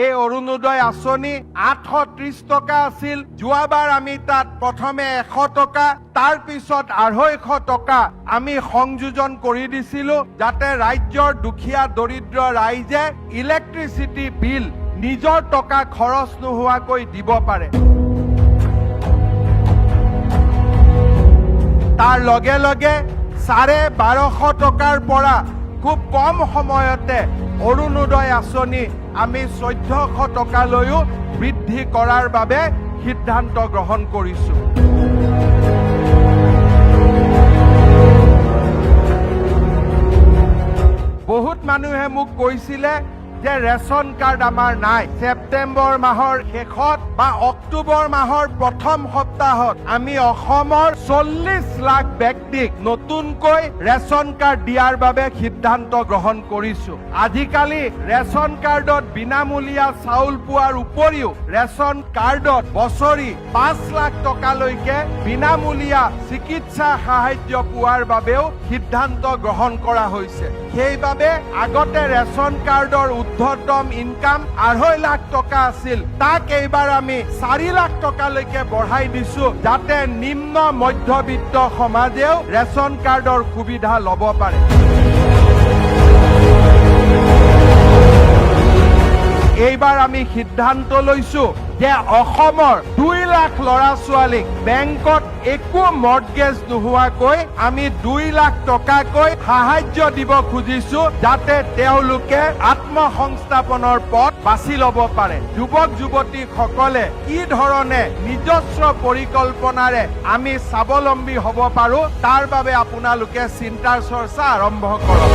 এই অৰুণোদয় আঁচনি 830 টকা আছিল। যোৱাবাৰ আমি তাত প্ৰথমে 100 টকা, তাৰ পিছত 250 টকা আমি সংযোজন কৰি দিছিলো, যাতে ৰাজ্যৰ দুখীয়া দৰিদ্ৰ ৰাইজে ইলেক্ট্ৰিচিটি বিল নিজৰ টকা খৰচ নোহোৱাকৈ দিব পাৰে। তাৰ লগে লগে 1250 টকাৰ পৰা খুব কম সময়তে অৰুণোদয় আঁচনি আমি 1400 টকালৈও বৃদ্ধি কৰাৰ বাবে সিদ্ধান্ত গ্ৰহণ কৰিছো। বহুত মানুহে মোক কৈছিলে যে ৰেচন কাৰ্ড আমাৰ নাই। ছেপ্টেম্বৰ মাহৰ শেষত বা অক্টোবৰ মাহৰ প্ৰথম সপ্তাহত আমি অসমৰ 40 লাখ ব্যক্তিক নতুনকৈ ৰেচন কাৰ্ড দিয়াৰ বাবে সিদ্ধান্ত গ্ৰহণ কৰিছো। আজিকালি ৰেচন কাৰ্ডত বিনামূলীয়া চাউল পোৱাৰ উপৰিও ৰেচন কাৰ্ডত বছৰি 5 লাখ টকালৈকে বিনামূলীয়া চিকিৎসা সাহায্য পোৱাৰ বাবেও সিদ্ধান্ত গ্ৰহণ কৰা হৈছে। সেইবাবে আগতে ৰেচন কাৰ্ডৰ ঊৰ্ধ্বতম ইনকাম 2.5 লাখ টকা আছিল, তাক এইবাৰ আমি 4 লাখ টকালৈকে বঢ়াই দিছো, যাতে নিম্ন মধ্যবিত্ত সমাজেও ৰেচন কাৰ্ডৰ সুবিধা ল'ব পাৰে। এইবাৰ আমি সিদ্ধান্ত লৈছো যে অসমৰ 2 লাখ ল'ৰা ছোৱালীক বেংকত একো মৰ্টগেজ নোহোৱাকৈ আমি 2 লাখ টকাকৈ সাহায্য দিব খুজিছো, যাতে তেওঁলোকে আত্মসংস্থাপনৰ পথ বাছি ল'ব পাৰে। যুৱক যুৱতীসকলে কি ধৰণে নিজস্ব পৰিকল্পনাৰে আমি স্বাৱলম্বী হ'ব পাৰো, তাৰ বাবে আপোনালোকে চিন্তাৰ চৰ্চা আৰম্ভ কৰক।